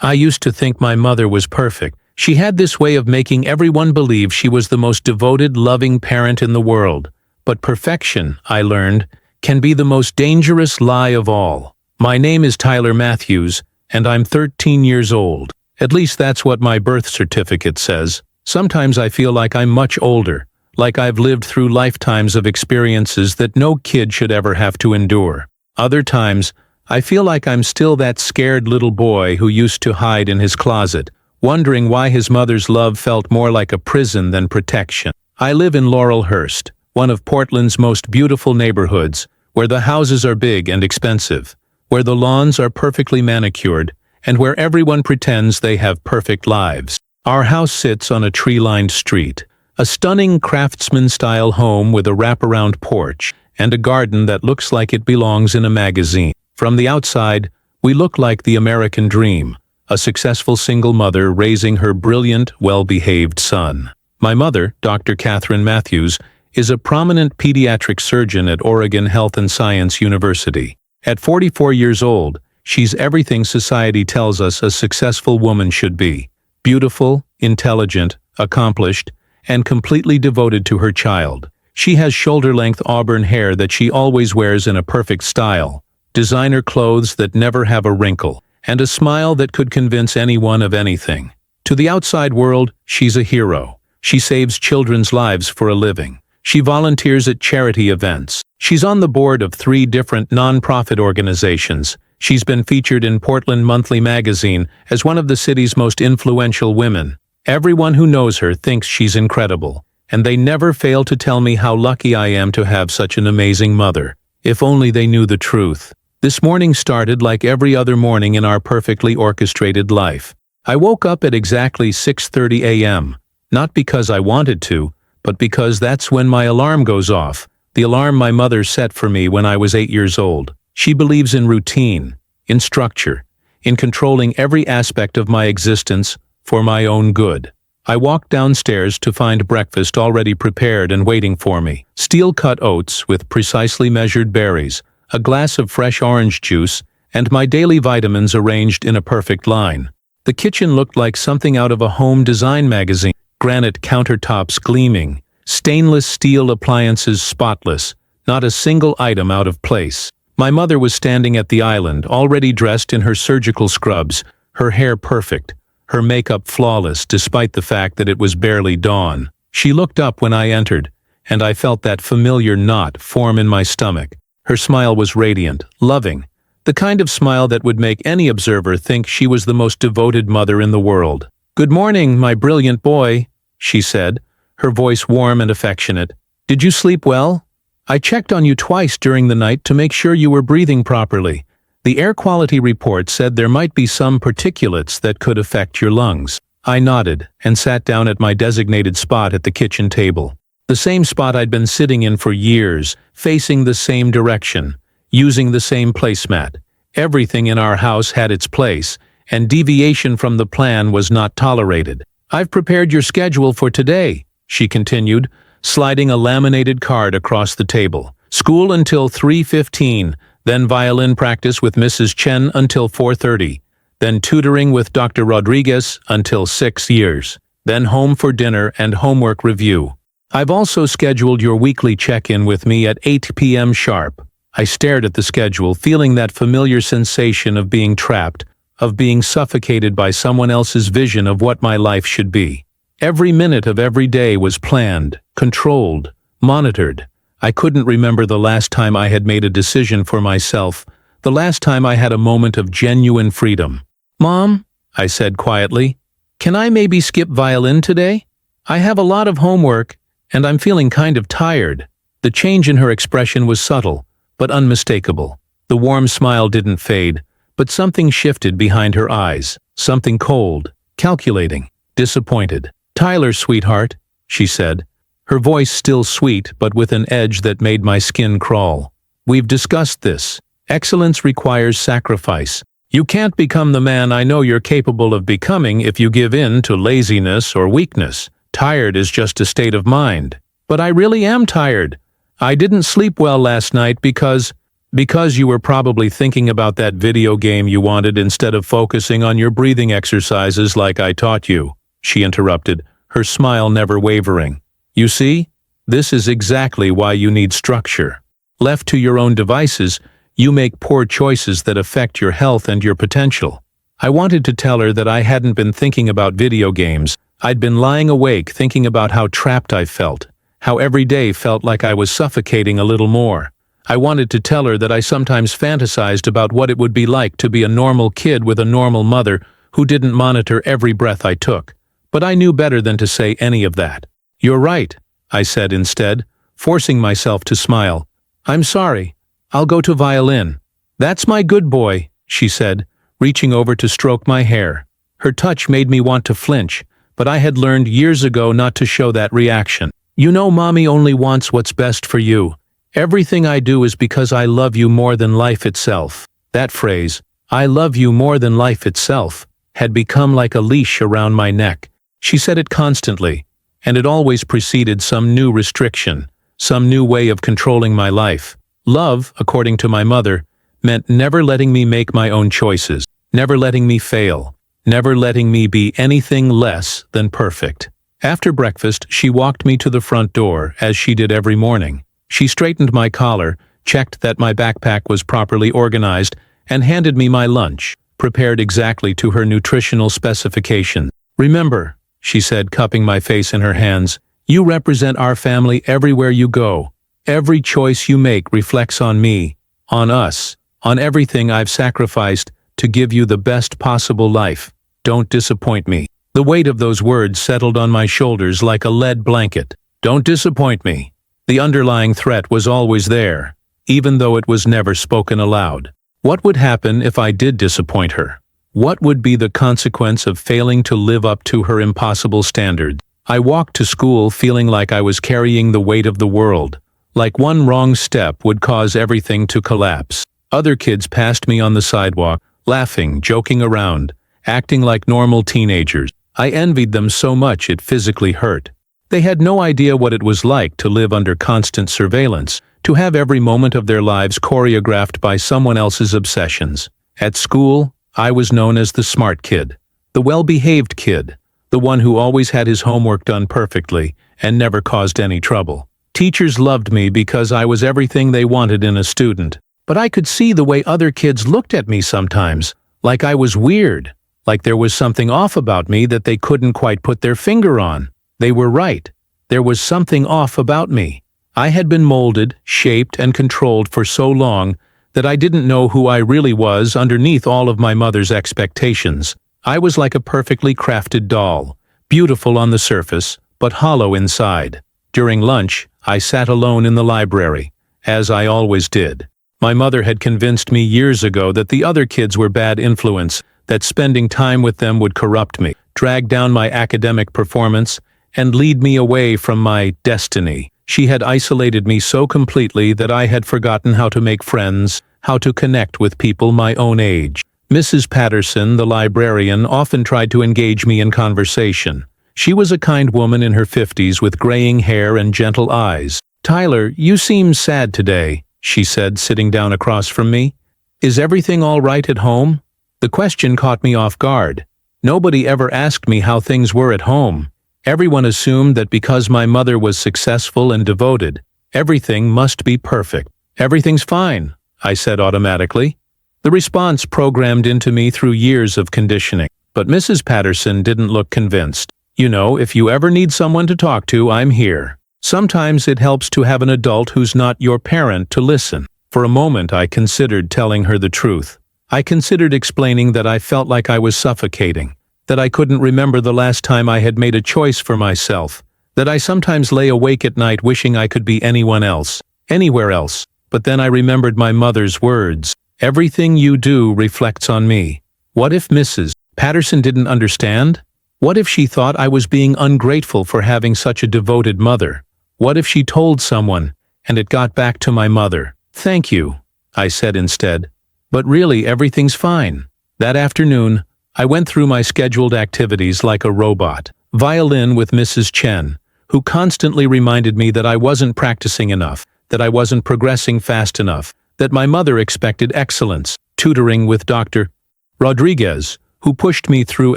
I used to think my mother was perfect. She had this way of making everyone believe she was the most devoted, loving parent in the world. But perfection, I learned, can be the most dangerous lie of all. My name is Tyler Matthews, and I'm 13 years old. At least that's what my birth certificate says. Sometimes I feel like I'm much older, like I've lived through lifetimes of experiences that no kid should ever have to endure. Other times, I feel like I'm still that scared little boy who used to hide in his closet, wondering why his mother's love felt more like a prison than protection. I live in Laurelhurst, one of Portland's most beautiful neighborhoods, where the houses are big and expensive, where the lawns are perfectly manicured, and where everyone pretends they have perfect lives. Our house sits on a tree-lined street, a stunning craftsman-style home with a wraparound porch and a garden that looks like it belongs in a magazine. From the outside, we look like the American dream, a successful single mother raising her brilliant, well-behaved son. My mother, Dr. Catherine Matthews, is a prominent pediatric surgeon at Oregon Health and Science University. At 44 years old, she's everything society tells us a successful woman should be: beautiful, intelligent, accomplished, and completely devoted to her child. She has shoulder-length auburn hair that she always wears in a perfect style, designer clothes that never have a wrinkle, and a smile that could convince anyone of anything. To the outside world, she's a hero. She saves children's lives for a living. She volunteers at charity events. She's on the board of 3 different non-profit organizations. She's been featured in Portland Monthly magazine as one of the city's most influential women. Everyone who knows her thinks she's incredible, and they never fail to tell me how lucky I am to have such an amazing mother. If only they knew the truth. This morning started like every other morning in our perfectly orchestrated life. I woke up at exactly 6:30 a.m., not because I wanted to, but because that's when my alarm goes off, the alarm my mother set for me when I was 8 years old. She believes in routine, in structure, in controlling every aspect of my existence for my own good. I walked downstairs to find breakfast already prepared and waiting for me. Steel-cut oats with precisely measured berries, a glass of fresh orange juice, and my daily vitamins arranged in a perfect line. The kitchen looked like something out of a home design magazine. Granite countertops gleaming, stainless steel appliances spotless, not a single item out of place. My mother was standing at the island, already dressed in her surgical scrubs, her hair perfect, her makeup flawless despite the fact that it was barely dawn. She looked up when I entered, and I felt that familiar knot form in my stomach. Her smile was radiant, loving, the kind of smile that would make any observer think she was the most devoted mother in the world. "Good morning, my brilliant boy," she said, her voice warm and affectionate. "Did you sleep well? I checked on you twice during the night to make sure you were breathing properly. The air quality report said there might be some particulates that could affect your lungs." I nodded and sat down at my designated spot at the kitchen table. The same spot I'd been sitting in for years, facing the same direction, using the same placemat. Everything in our house had its place, and deviation from the plan was not tolerated. "I've prepared your schedule for today," she continued, sliding a laminated card across the table. "School until 3:15, then violin practice with Mrs. Chen until 4:30, then tutoring with Dr. Rodriguez until 6 years, then home for dinner and homework review. I've also scheduled your weekly check-in with me at 8 p.m. sharp." I stared at the schedule, feeling that familiar sensation of being trapped, of being suffocated by someone else's vision of what my life should be. Every minute of every day was planned, controlled, monitored. I couldn't remember the last time I had made a decision for myself, the last time I had a moment of genuine freedom. "Mom," I said quietly, "can I maybe skip violin today? I have a lot of homework, and I'm feeling kind of tired." The change in her expression was subtle, but unmistakable. The warm smile didn't fade, but something shifted behind her eyes, something cold, calculating, disappointed. "Tyler, sweetheart," she said, her voice still sweet but with an edge that made my skin crawl. "We've discussed this. Excellence requires sacrifice. You can't become the man I know you're capable of becoming if you give in to laziness or weakness. Tired is just a state of mind." "But I really am tired. I didn't sleep well last night because..." Because you were probably thinking about that video game you wanted instead of focusing on your breathing exercises like I taught you, she interrupted, her smile never wavering. You see? This is exactly why you need structure. Left to your own devices, you make poor choices that affect your health and your potential. I wanted to tell her that I hadn't been thinking about video games. I'd been lying awake thinking about how trapped I felt, how every day felt like I was suffocating a little more. I wanted to tell her that I sometimes fantasized about what it would be like to be a normal kid with a normal mother who didn't monitor every breath I took. But I knew better than to say any of that. You're right, I said instead, forcing myself to smile. I'm sorry. I'll go to violin. That's my good boy, she said, reaching over to stroke my hair. Her touch made me want to flinch, but I had learned years ago not to show that reaction. You know, Mommy only wants what's best for you. Everything I do is because I love you more than life itself. That phrase, I love you more than life itself, had become like a leash around my neck. She said it constantly, and it always preceded some new restriction, some new way of controlling my life. Love, according to my mother, meant never letting me make my own choices, never letting me fail, never letting me be anything less than perfect. After breakfast, she walked me to the front door, as she did every morning. She straightened my collar, checked that my backpack was properly organized, and handed me my lunch, prepared exactly to her nutritional specifications. Remember, she said, cupping my face in her hands, you represent our family everywhere you go. Every choice you make reflects on me, on us, on everything I've sacrificed to give you the best possible life. Don't disappoint me. The weight of those words settled on my shoulders like a lead blanket. Don't disappoint me. The underlying threat was always there, even though it was never spoken aloud. What would happen if I did disappoint her? What would be the consequence of failing to live up to her impossible standards? I walked to school feeling like I was carrying the weight of the world, like one wrong step would cause everything to collapse. Other kids passed me on the sidewalk, laughing, joking around, acting like normal teenagers. I envied them so much it physically hurt. They had no idea what it was like to live under constant surveillance, to have every moment of their lives choreographed by someone else's obsessions. At school, I was known as the smart kid, the well-behaved kid, the one who always had his homework done perfectly and never caused any trouble. Teachers loved me because I was everything they wanted in a student, but I could see the way other kids looked at me sometimes, like I was weird, like there was something off about me that they couldn't quite put their finger on. They were right. There was something off about me. I had been molded, shaped, and controlled for so long that I didn't know who I really was underneath all of my mother's expectations. I was like a perfectly crafted doll, beautiful on the surface, but hollow inside. During lunch, I sat alone in the library, as I always did. My mother had convinced me years ago that the other kids were bad influence, that spending time with them would corrupt me, drag down my academic performance, and lead me away from my destiny. She had isolated me so completely that I had forgotten how to make friends, how to connect with people my own age. Mrs. Patterson, the librarian, often tried to engage me in conversation. She was a kind woman in her 50s with graying hair and gentle eyes. "Tyler, you seem sad today," she said, sitting down across from me. "Is everything all right at home?" The question caught me off guard. Nobody ever asked me how things were at home. Everyone assumed that because my mother was successful and devoted, everything must be perfect. "Everything's fine," I said automatically. The response programmed into me through years of conditioning. But Mrs. Patterson didn't look convinced. "You know, if you ever need someone to talk to, I'm here. Sometimes it helps to have an adult who's not your parent to listen." For a moment I considered telling her the truth. I considered explaining that I felt like I was suffocating, that I couldn't remember the last time I had made a choice for myself, that I sometimes lay awake at night wishing I could be anyone else, anywhere else. But then I remembered my mother's words. "Everything you do reflects on me." What if Mrs. Patterson didn't understand? What if she thought I was being ungrateful for having such a devoted mother? What if she told someone, and it got back to my mother? "Thank you," I said instead. "But really, everything's fine." That afternoon, I went through my scheduled activities like a robot. Violin with Mrs. Chen, who constantly reminded me that I wasn't practicing enough, that I wasn't progressing fast enough, that my mother expected excellence, tutoring with Dr. Rodriguez, who pushed me through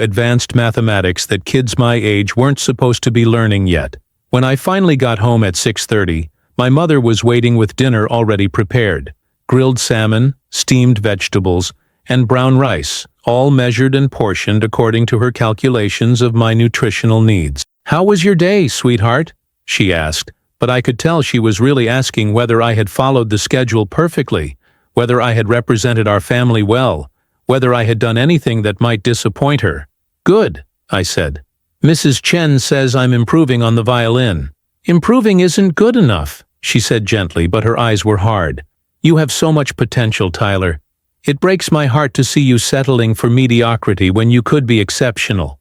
advanced mathematics that kids my age weren't supposed to be learning yet. When I finally got home at 6:30, my mother was waiting with dinner already prepared. Grilled salmon, steamed vegetables, and brown rice, all measured and portioned according to her calculations of my nutritional needs. "How was your day, sweetheart?" she asked, but I could tell she was really asking whether I had followed the schedule perfectly, whether I had represented our family well, whether I had done anything that might disappoint her. "Good," I said. "Mrs. Chen says I'm improving on the violin." "Improving isn't good enough," she said gently, but her eyes were hard. "You have so much potential, Tyler. It breaks my heart to see you settling for mediocrity when you could be exceptional."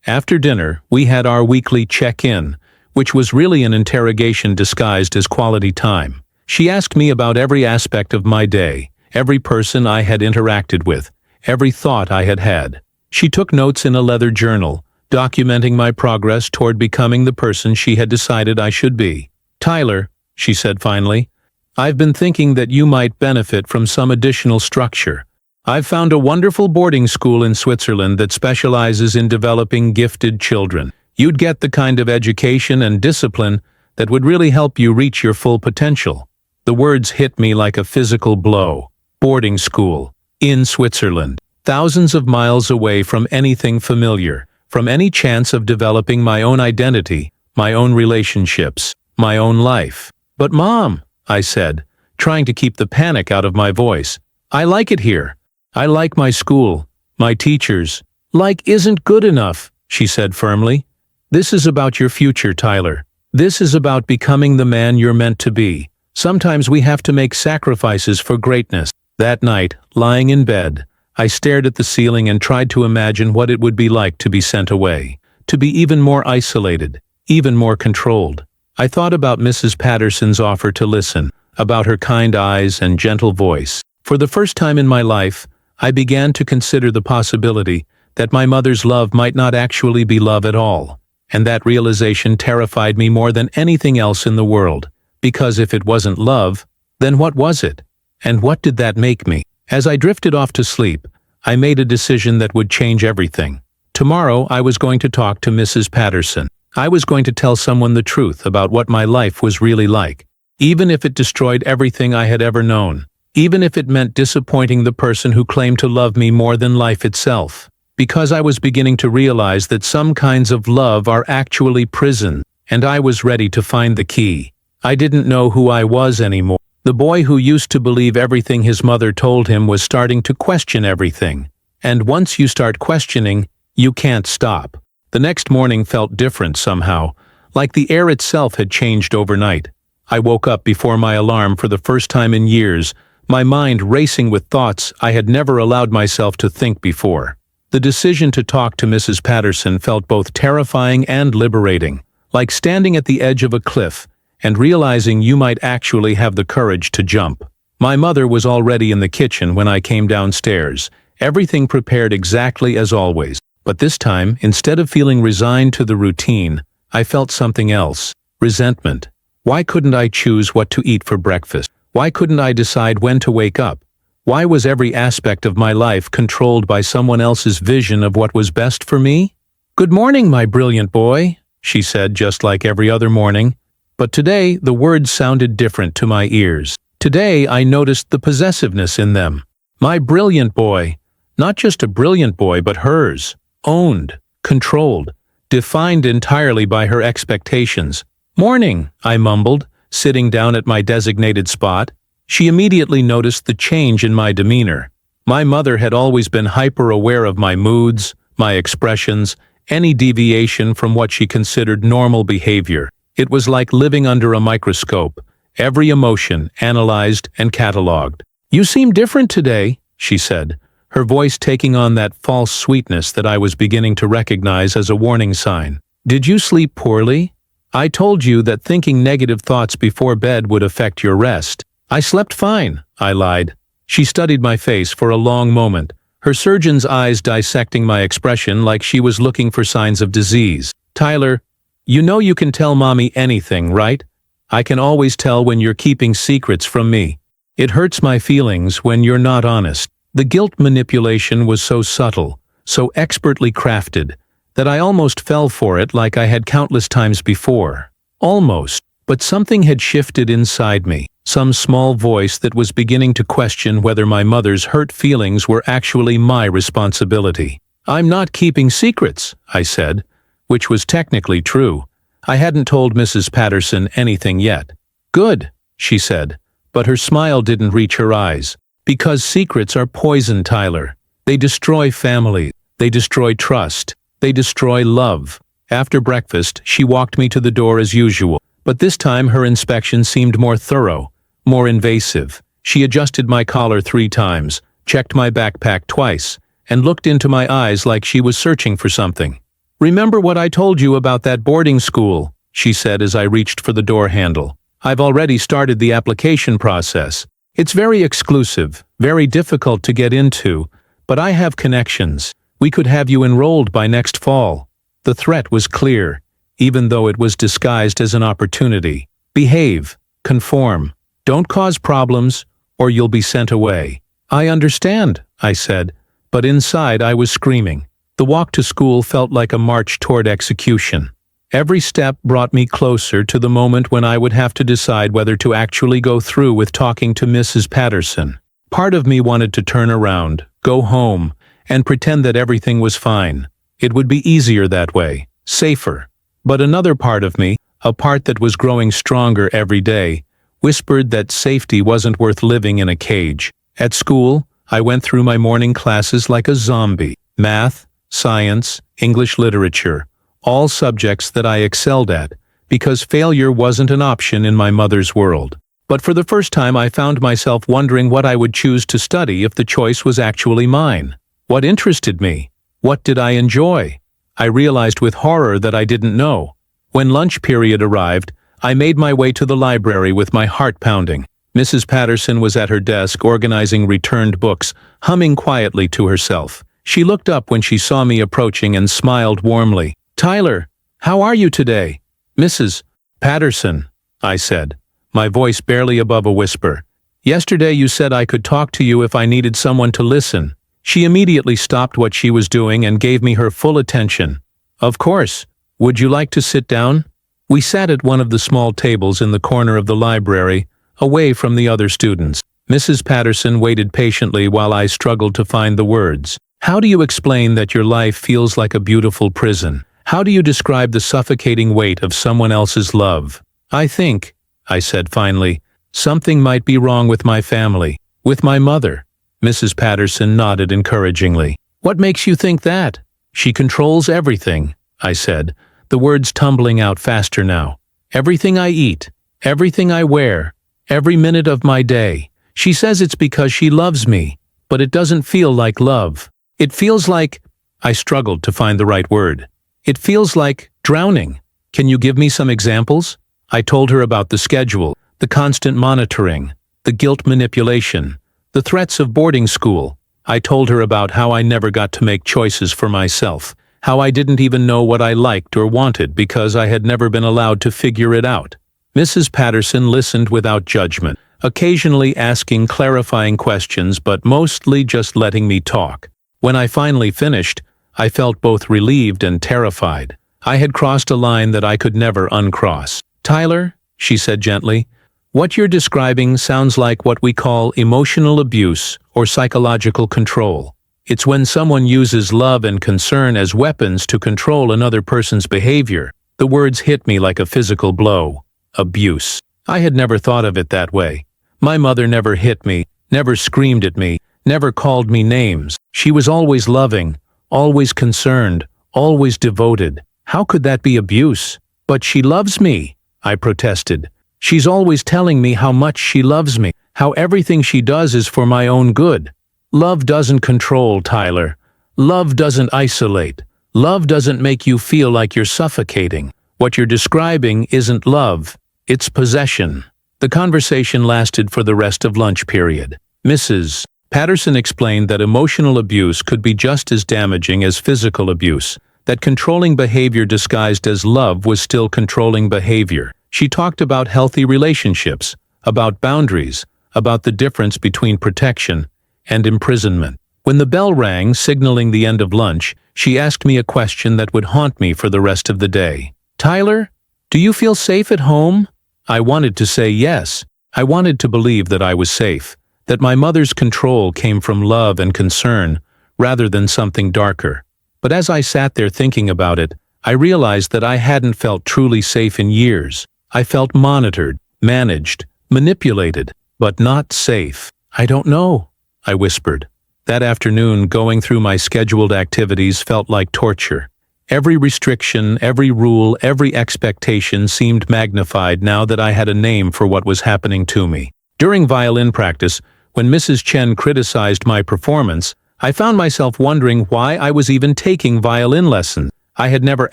After dinner, we had our weekly check-in, which was really an interrogation disguised as quality time. She asked me about every aspect of my day, every person I had interacted with, every thought I had had. She took notes in a leather journal, documenting my progress toward becoming the person she had decided I should be. "Tyler," she said finally, "I've been thinking that you might benefit from some additional structure. I've found a wonderful boarding school in Switzerland that specializes in developing gifted children. You'd get the kind of education and discipline that would really help you reach your full potential." The words hit me like a physical blow. Boarding school. In Switzerland. Thousands of miles away from anything familiar, from any chance of developing my own identity, my own relationships, my own life. "But Mom," I said, trying to keep the panic out of my voice, "I like it here. I like my school, my teachers." "Like isn't good enough," she said firmly. "This is about your future, Tyler. This is about becoming the man you're meant to be. Sometimes we have to make sacrifices for greatness." That night, lying in bed, I stared at the ceiling and tried to imagine what it would be like to be sent away, to be even more isolated, even more controlled. I thought about Mrs. Patterson's offer to listen, about her kind eyes and gentle voice. For the first time in my life, I began to consider the possibility that my mother's love might not actually be love at all, and that realization terrified me more than anything else in the world, because if it wasn't love, then what was it? And what did that make me? As I drifted off to sleep, I made a decision that would change everything. Tomorrow I was going to talk to Mrs. Patterson. I was going to tell someone the truth about what my life was really like, even if it destroyed everything I had ever known, even if it meant disappointing the person who claimed to love me more than life itself. Because I was beginning to realize that some kinds of love are actually prison, and I was ready to find the key. I didn't know who I was anymore. The boy who used to believe everything his mother told him was starting to question everything. And once you start questioning, you can't stop. The next morning felt different somehow, like the air itself had changed overnight. I woke up before my alarm for the first time in years, my mind racing with thoughts I had never allowed myself to think before. The decision to talk to Mrs. Patterson felt both terrifying and liberating, like standing at the edge of a cliff and realizing you might actually have the courage to jump. My mother was already in the kitchen when I came downstairs, everything prepared exactly as always. But this time, instead of feeling resigned to the routine, I felt something else: resentment. Why couldn't I choose what to eat for breakfast? Why couldn't I decide when to wake up? Why was every aspect of my life controlled by someone else's vision of what was best for me? "Good morning, my brilliant boy," she said just like every other morning. But today, the words sounded different to my ears. Today, I noticed the possessiveness in them. My brilliant boy. Not just a brilliant boy, but hers. Owned, controlled, defined entirely by her expectations. "Morning," I mumbled, sitting down at my designated spot. She immediately noticed the change in my demeanor. My mother had always been hyper-aware of my moods, my expressions, any deviation from what she considered normal behavior. It was like living under a microscope, every emotion analyzed and catalogued. "You seem different today," she said, her voice taking on that false sweetness that I was beginning to recognize as a warning sign. "Did you sleep poorly? I told you that thinking negative thoughts before bed would affect your rest." "I slept fine," I lied. She studied my face for a long moment, her surgeon's eyes dissecting my expression like she was looking for signs of disease. "Tyler, you know you can tell Mommy anything, right? I can always tell when you're keeping secrets from me." It hurts my feelings when you're not honest. The guilt manipulation was so subtle, so expertly crafted, that I almost fell for it like I had countless times before. Almost, but something had shifted inside me, some small voice that was beginning to question whether my mother's hurt feelings were actually my responsibility. "I'm not keeping secrets," I said, which was technically true. I hadn't told Mrs. Patterson anything yet. "Good," she said, but her smile didn't reach her eyes. "Because secrets are poison, Tyler. They destroy families. They destroy trust. They destroy love." After breakfast, she walked me to the door as usual, but this time her inspection seemed more thorough, more invasive. She adjusted my collar 3 times, checked my backpack twice, and looked into my eyes like she was searching for something. "Remember what I told you about that boarding school?" she said as I reached for the door handle. "I've already started the application process. It's very exclusive, very difficult to get into, but I have connections. We could have you enrolled by next fall." The threat was clear, even though it was disguised as an opportunity. "Behave, conform, don't cause problems, or you'll be sent away." "I understand," I said, but inside I was screaming. The walk to school felt like a march toward execution. Every step brought me closer to the moment when I would have to decide whether to actually go through with talking to Mrs. Patterson. Part of me wanted to turn around, go home, and pretend that everything was fine. It would be easier that way, safer. But another part of me, a part that was growing stronger every day, whispered that safety wasn't worth living in a cage. At school, I went through my morning classes like a zombie. Math, science, English literature, all subjects that I excelled at, because failure wasn't an option in my mother's world. But for the first time I found myself wondering what I would choose to study if the choice was actually mine. What interested me? What did I enjoy? I realized with horror that I didn't know. When lunch period arrived, I made my way to the library with my heart pounding. Mrs. Patterson was at her desk organizing returned books, humming quietly to herself. She looked up when she saw me approaching and smiled warmly. "Tyler, how are you today?" "Mrs. Patterson," I said, my voice barely above a whisper. "Yesterday you said I could talk to you if I needed someone to listen." She immediately stopped what she was doing and gave me her full attention. "Of course. Would you like to sit down?" We sat at one of the small tables in the corner of the library, away from the other students. Mrs. Patterson waited patiently while I struggled to find the words. "How do you explain that your life feels like a beautiful prison? How do you describe the suffocating weight of someone else's love?" "I think," I said finally, "something might be wrong with my family, with my mother." Mrs. Patterson nodded encouragingly. "What makes you think that?" "She controls everything," I said, the words tumbling out faster now. "Everything I eat, everything I wear, every minute of my day. She says it's because she loves me, but it doesn't feel like love. It feels like—" I struggled to find the right word. "It feels like drowning. Can you give me some examples?" I told her about the schedule, the constant monitoring, the guilt manipulation, the threats of boarding school. I told her about how I never got to make choices for myself, how I didn't even know what I liked or wanted because I had never been allowed to figure it out. Mrs. Patterson listened without judgment, occasionally asking clarifying questions but mostly just letting me talk. When I finally finished, I felt both relieved and terrified. I had crossed a line that I could never uncross. "Tyler," she said gently, "what you're describing sounds like what we call emotional abuse or psychological control. It's when someone uses love and concern as weapons to control another person's behavior." The words hit me like a physical blow. Abuse. I had never thought of it that way. My mother never hit me, never screamed at me, never called me names. She was always loving, always concerned, always devoted. How could that be abuse? "But she loves me," I protested. "She's always telling me how much she loves me, how everything she does is for my own good." "Love doesn't control, Tyler. Love doesn't isolate. Love doesn't make you feel like you're suffocating. What you're describing isn't love, it's possession." The conversation lasted for the rest of lunch period. Mrs. Patterson explained that emotional abuse could be just as damaging as physical abuse, that controlling behavior disguised as love was still controlling behavior. She talked about healthy relationships, about boundaries, about the difference between protection and imprisonment. When the bell rang, signaling the end of lunch, she asked me a question that would haunt me for the rest of the day. "Tyler, do you feel safe at home?" I wanted to say yes. I wanted to believe that I was safe, that my mother's control came from love and concern, rather than something darker. But as I sat there thinking about it, I realized that I hadn't felt truly safe in years. I felt monitored, managed, manipulated, but not safe. "I don't know," I whispered. That afternoon, going through my scheduled activities felt like torture. Every restriction, every rule, every expectation seemed magnified now that I had a name for what was happening to me. During violin practice, when Mrs. Chen criticized my performance, I found myself wondering why I was even taking violin lessons. I had never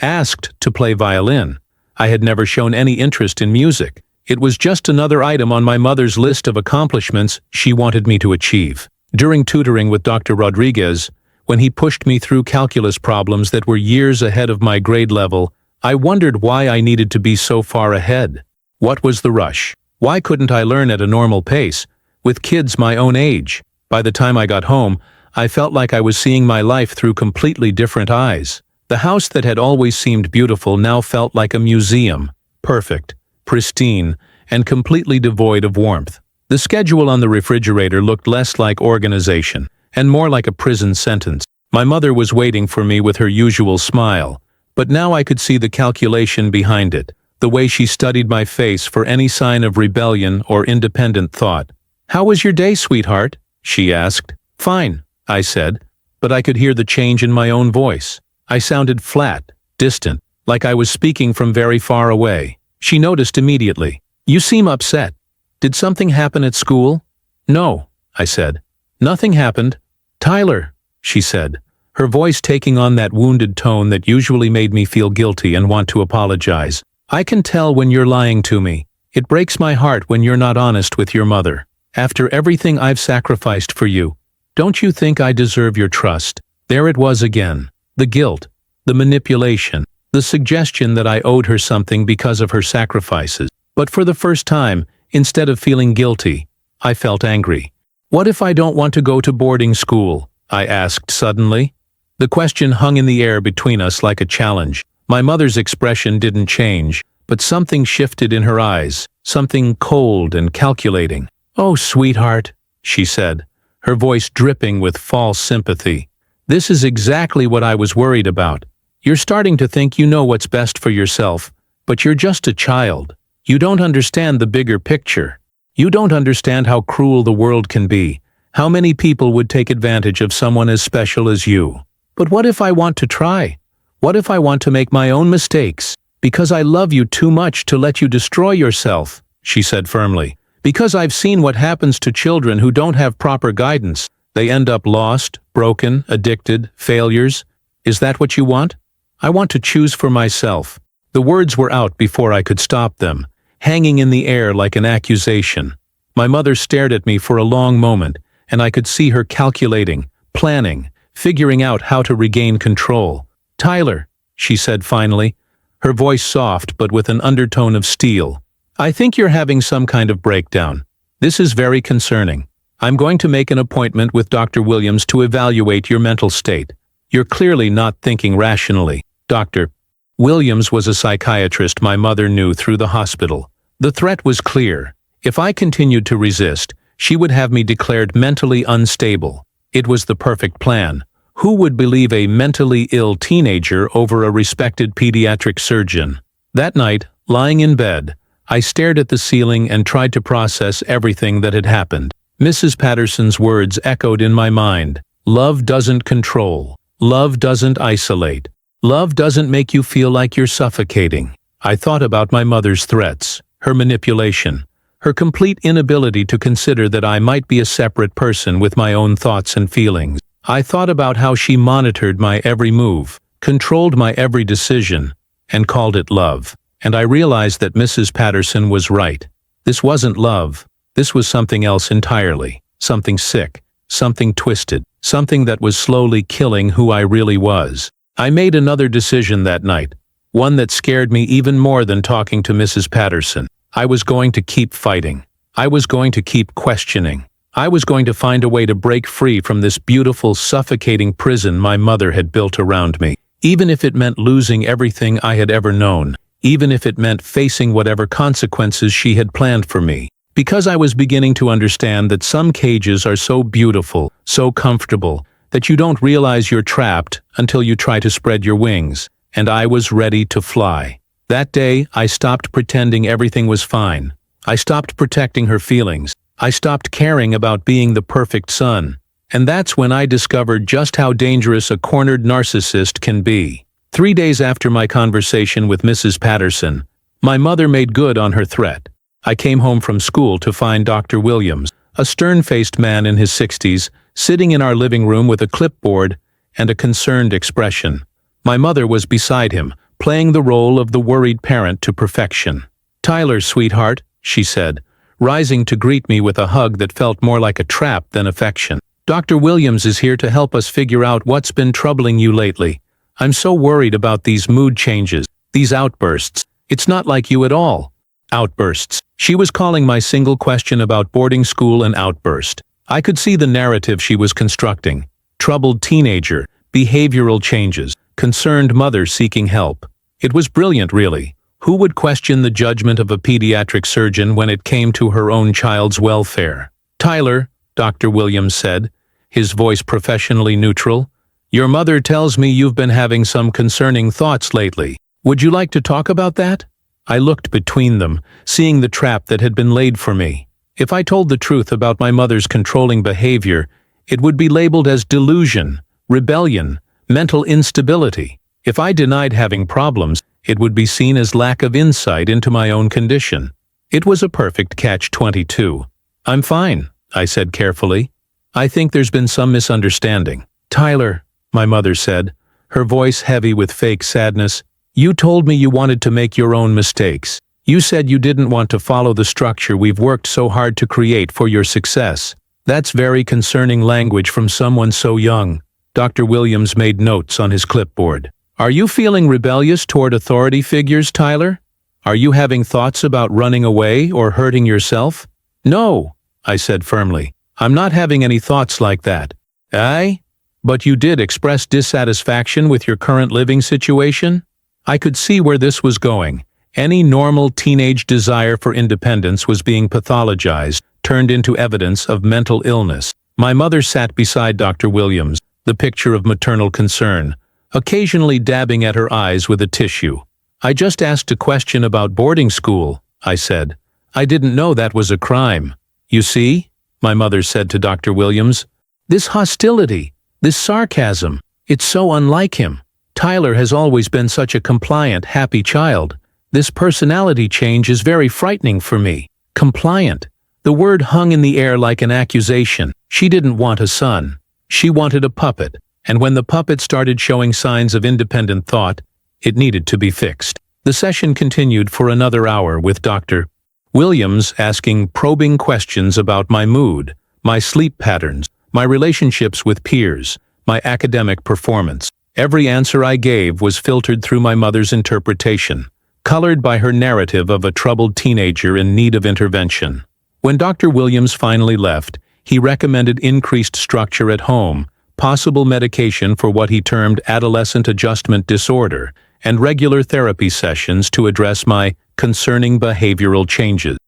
asked to play violin. I had never shown any interest in music. It was just another item on my mother's list of accomplishments she wanted me to achieve. During tutoring with Dr. Rodriguez, when he pushed me through calculus problems that were years ahead of my grade level, I wondered why I needed to be so far ahead. What was the rush? Why couldn't I learn at a normal pace, with kids my own age? By the time I got home, I felt like I was seeing my life through completely different eyes. The house that had always seemed beautiful now felt like a museum, perfect, pristine, and completely devoid of warmth. The schedule on the refrigerator looked less like organization, and more like a prison sentence. My mother was waiting for me with her usual smile, but now I could see the calculation behind it, the way she studied my face for any sign of rebellion or independent thought. "How was your day, sweetheart?" she asked. "Fine," I said, but I could hear the change in my own voice. I sounded flat, distant, like I was speaking from very far away. She noticed immediately. "You seem upset. Did something happen at school?" "No," I said. "Nothing happened." "Tyler," she said, her voice taking on that wounded tone that usually made me feel guilty and want to apologize. "I can tell when you're lying to me. It breaks my heart when you're not honest with your mother. After everything I've sacrificed for you, don't you think I deserve your trust?" There it was again. The guilt, the manipulation, the suggestion that I owed her something because of her sacrifices. But for the first time, instead of feeling guilty, I felt angry. "What if I don't want to go to boarding school?" I asked suddenly. The question hung in the air between us like a challenge. My mother's expression didn't change, but something shifted in her eyes, something cold and calculating. "Oh, sweetheart," she said, her voice dripping with false sympathy. "This is exactly what I was worried about. You're starting to think you know what's best for yourself, but you're just a child. You don't understand the bigger picture. You don't understand how cruel the world can be, how many people would take advantage of someone as special as you. But what if I want to try? What if I want to make my own mistakes? Because I love you too much to let you destroy yourself," she said firmly. "Because I've seen what happens to children who don't have proper guidance. They end up lost, broken, addicted, failures. Is that what you want? I want to choose for myself." The words were out before I could stop them, hanging in the air like an accusation. My mother stared at me for a long moment, and I could see her calculating, planning, figuring out how to regain control. "Tyler," she said finally, her voice soft but with an undertone of steel, "I think you're having some kind of breakdown. This is very concerning. I'm going to make an appointment with Dr. Williams to evaluate your mental state. You're clearly not thinking rationally." Dr. Williams was a psychiatrist my mother knew through the hospital. The threat was clear. If I continued to resist, she would have me declared mentally unstable. It was the perfect plan. Who would believe a mentally ill teenager over a respected pediatric surgeon? That night, lying in bed, I stared at the ceiling and tried to process everything that had happened. Mrs. Patterson's words echoed in my mind. "Love doesn't control. Love doesn't isolate. Love doesn't make you feel like you're suffocating." I thought about my mother's threats, her manipulation, her complete inability to consider that I might be a separate person with my own thoughts and feelings. I thought about how she monitored my every move, controlled my every decision, and called it love. And I realized that Mrs. Patterson was right. This wasn't love. This was something else entirely, something sick, something twisted, something that was slowly killing who I really was. I made another decision that night, one that scared me even more than talking to Mrs. Patterson. I was going to keep fighting. I was going to keep questioning. I was going to find a way to break free from this beautiful, suffocating prison my mother had built around me, even if it meant losing everything I had ever known, even if it meant facing whatever consequences she had planned for me. Because I was beginning to understand that some cages are so beautiful, so comfortable, that you don't realize you're trapped until you try to spread your wings, and I was ready to fly. That day, I stopped pretending everything was fine. I stopped protecting her feelings. I stopped caring about being the perfect son. And that's when I discovered just how dangerous a cornered narcissist can be. 3 days after my conversation with Mrs. Patterson, my mother made good on her threat. I came home from school to find Dr. Williams, a stern-faced man in his 60s, sitting in our living room with a clipboard and a concerned expression. My mother was beside him, playing the role of the worried parent to perfection. "Tyler, sweetheart," she said, rising to greet me with a hug that felt more like a trap than affection. "Dr. Williams is here to help us figure out what's been troubling you lately. I'm so worried about these mood changes, these outbursts. It's not like you at all." Outbursts. She was calling my single question about boarding school an outburst. I could see the narrative she was constructing. Troubled teenager, behavioral changes, concerned mother seeking help. It was brilliant, really. Who would question the judgment of a pediatric surgeon when it came to her own child's welfare? "Tyler," Dr. Williams said, his voice professionally neutral, "your mother tells me you've been having some concerning thoughts lately. Would you like to talk about that?" I looked between them, seeing the trap that had been laid for me. If I told the truth about my mother's controlling behavior, it would be labeled as delusion, rebellion, mental instability. If I denied having problems, it would be seen as lack of insight into my own condition. It was a perfect catch-22. "I'm fine," I said carefully. "I think there's been some misunderstanding." "Tyler," my mother said, her voice heavy with fake sadness, "you told me you wanted to make your own mistakes. You said you didn't want to follow the structure we've worked so hard to create for your success. That's very concerning language from someone so young." Dr. Williams made notes on his clipboard. "Are you feeling rebellious toward authority figures, Tyler? Are you having thoughts about running away or hurting yourself?" "No," I said firmly. "I'm not having any thoughts like that." "Aye? But you did express dissatisfaction with your current living situation?" I could see where this was going. Any normal teenage desire for independence was being pathologized, turned into evidence of mental illness. My mother sat beside Dr. Williams, the picture of maternal concern, occasionally dabbing at her eyes with a tissue. "I just asked a question about boarding school," I said. "I didn't know that was a crime." "You see," my mother said to Dr. Williams, "this hostility, this sarcasm, it's so unlike him. Tyler has always been such a compliant, happy child. This personality change is very frightening for me." Compliant. The word hung in the air like an accusation. She didn't want a son. She wanted a puppet, and when the puppet started showing signs of independent thought, it needed to be fixed. The session continued for another hour with Dr. Williams asking probing questions about my mood, my sleep patterns, my relationships with peers, my academic performance. Every answer I gave was filtered through my mother's interpretation, colored by her narrative of a troubled teenager in need of intervention. When Dr. Williams finally left, he recommended increased structure at home, possible medication for what he termed adolescent adjustment disorder, and regular therapy sessions to address my concerning behavioral changes.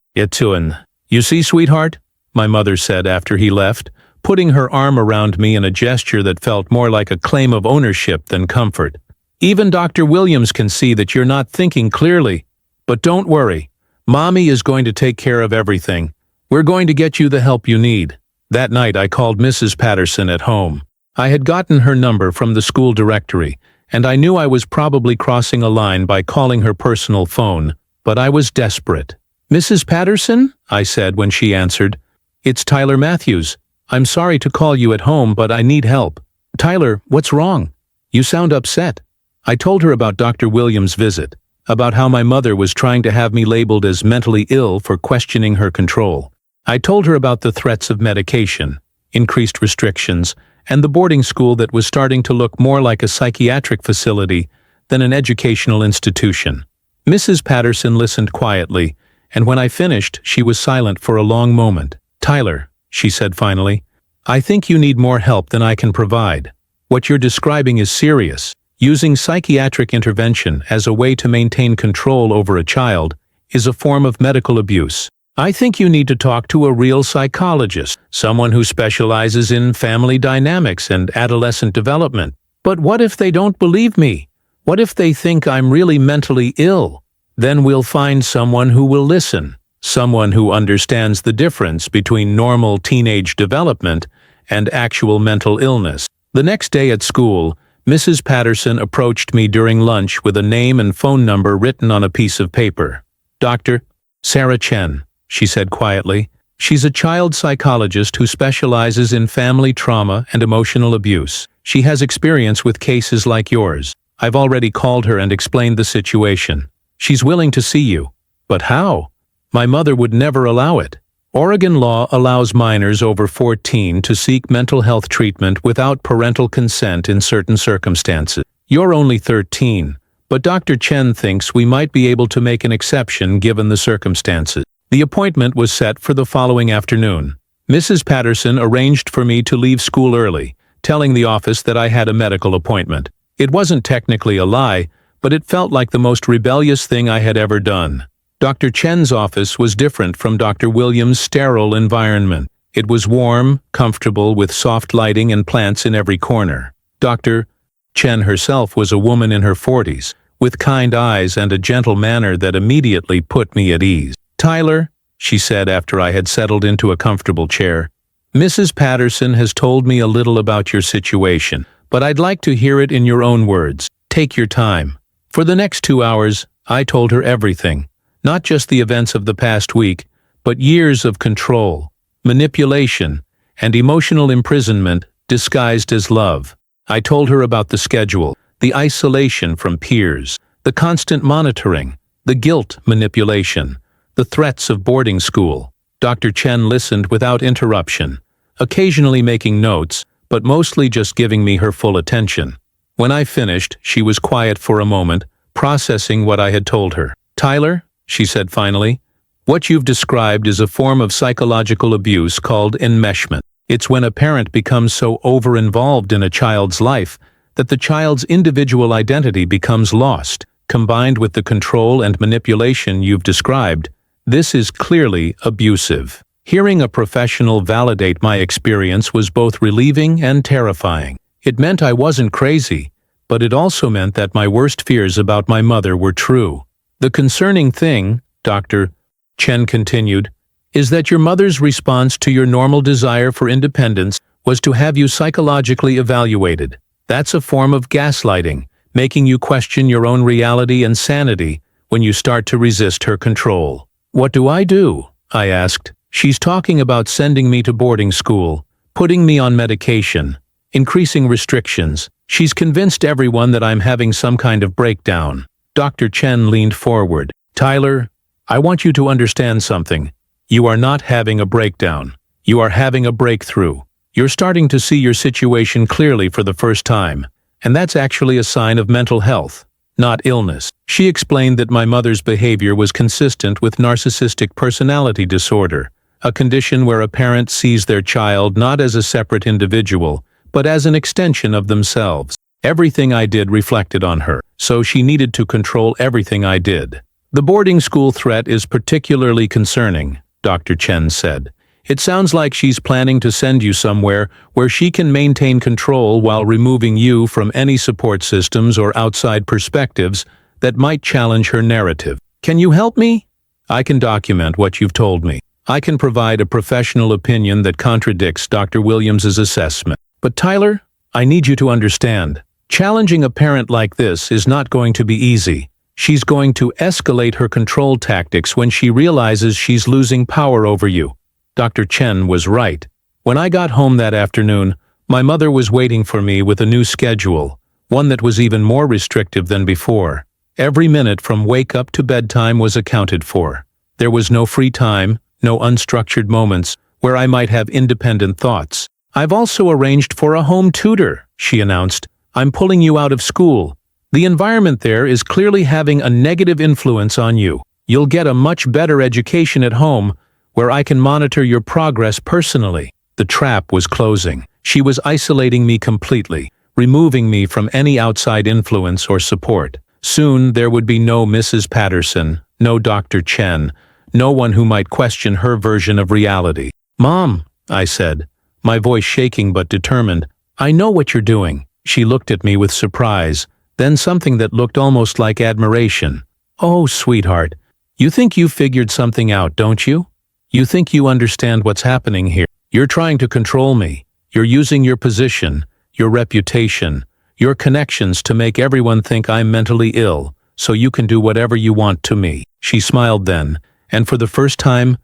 "You see, sweetheart," my mother said after he left, putting her arm around me in a gesture that felt more like a claim of ownership than comfort. "Even Dr. Williams can see that you're not thinking clearly. But don't worry. Mommy is going to take care of everything. We're going to get you the help you need." That night I called Mrs. Patterson at home. I had gotten her number from the school directory, and I knew I was probably crossing a line by calling her personal phone, but I was desperate. "Mrs. Patterson?" I said when she answered. "It's Tyler Matthews. I'm sorry to call you at home, but I need help." "Tyler, what's wrong? You sound upset." I told her about Dr. Williams' visit, about how my mother was trying to have me labeled as mentally ill for questioning her control. I told her about the threats of medication, increased restrictions, and the boarding school that was starting to look more like a psychiatric facility than an educational institution. Mrs. Patterson listened quietly, and when I finished, she was silent for a long moment. "Tyler," she said finally, "I think you need more help than I can provide. What you're describing is serious. Using psychiatric intervention as a way to maintain control over a child is a form of medical abuse. I think you need to talk to a real psychologist, someone who specializes in family dynamics and adolescent development." "But what if they don't believe me? What if they think I'm really mentally ill?" "Then we'll find someone who will listen, someone who understands the difference between normal teenage development and actual mental illness." The next day at school, Mrs. Patterson approached me during lunch with a name and phone number written on a piece of paper. "Dr. Sarah Chen," she said quietly. "She's a child psychologist who specializes in family trauma and emotional abuse. She has experience with cases like yours. I've already called her and explained the situation. She's willing to see you." "But how? My mother would never allow it." Oregon law allows minors over 14 to seek mental health treatment without parental consent in certain circumstances. You're only 13, but Dr. Chen thinks we might be able to make an exception given the circumstances. The appointment was set for the following afternoon. Mrs. Patterson arranged for me to leave school early, telling the office that I had a medical appointment. It wasn't technically a lie, but it felt like the most rebellious thing I had ever done. Dr. Chen's office was different from Dr. Williams' sterile environment. It was warm, comfortable, with soft lighting and plants in every corner. Dr. Chen herself was a woman in her 40s, with kind eyes and a gentle manner that immediately put me at ease. "Tyler," she said after I had settled into a comfortable chair, "Mrs. Patterson has told me a little about your situation, but I'd like to hear it in your own words. Take your time." For the next 2 hours, I told her everything. Not just the events of the past week, but years of control, manipulation, and emotional imprisonment disguised as love. I told her about the schedule, the isolation from peers, the constant monitoring, the guilt manipulation, the threats of boarding school. Dr. Chen listened without interruption, occasionally making notes, but mostly just giving me her full attention. When I finished, she was quiet for a moment, processing what I had told her. "Tyler," she said finally, "what you've described is a form of psychological abuse called enmeshment. It's when a parent becomes so over-involved in a child's life that the child's individual identity becomes lost. Combined with the control and manipulation you've described, this is clearly abusive." Hearing a professional validate my experience was both relieving and terrifying. It meant I wasn't crazy, but it also meant that my worst fears about my mother were true. "The concerning thing," Dr. Chen continued, "is that your mother's response to your normal desire for independence was to have you psychologically evaluated. That's a form of gaslighting, making you question your own reality and sanity when you start to resist her control." "What do I do?" I asked. "She's talking about sending me to boarding school, putting me on medication, increasing restrictions. She's convinced everyone that I'm having some kind of breakdown." Dr. Chen leaned forward. "Tyler, I want you to understand something. You are not having a breakdown. You are having a breakthrough. You're starting to see your situation clearly for the first time, and that's actually a sign of mental health, not illness." She explained that my mother's behavior was consistent with narcissistic personality disorder, a condition where a parent sees their child not as a separate individual, but as an extension of themselves. Everything I did reflected on her, so she needed to control everything I did. "The boarding school threat is particularly concerning," Dr. Chen said. "It sounds like she's planning to send you somewhere where she can maintain control while removing you from any support systems or outside perspectives that might challenge her narrative. Can you help me? I can document what you've told me. I can provide a professional opinion that contradicts Dr. Williams's assessment. But Tyler, I need you to understand. Challenging a parent like this is not going to be easy. She's going to escalate her control tactics when she realizes she's losing power over you." Dr. Chen was right. When I got home that afternoon, my mother was waiting for me with a new schedule, one that was even more restrictive than before. Every minute from wake-up to bedtime was accounted for. There was no free time, no unstructured moments where I might have independent thoughts. "I've also arranged for a home tutor," she announced. "I'm pulling you out of school. The environment there is clearly having a negative influence on you. You'll get a much better education at home, where I can monitor your progress personally. The trap was closing. She was isolating me completely, removing me from any outside influence or support. Soon there would be no Mrs. Patterson, no Dr. Chen, no one who might question her version of reality. "Mom," I said, my voice shaking but determined, "I know what you're doing." She looked at me with surprise, then something that looked almost like admiration. "Oh, sweetheart, you think you've figured something out, don't you? You think you understand what's happening here. You're trying to control me. You're using your position, your reputation, your connections to make everyone think I'm mentally ill, so you can do whatever you want to me." She smiled then, and for the first time,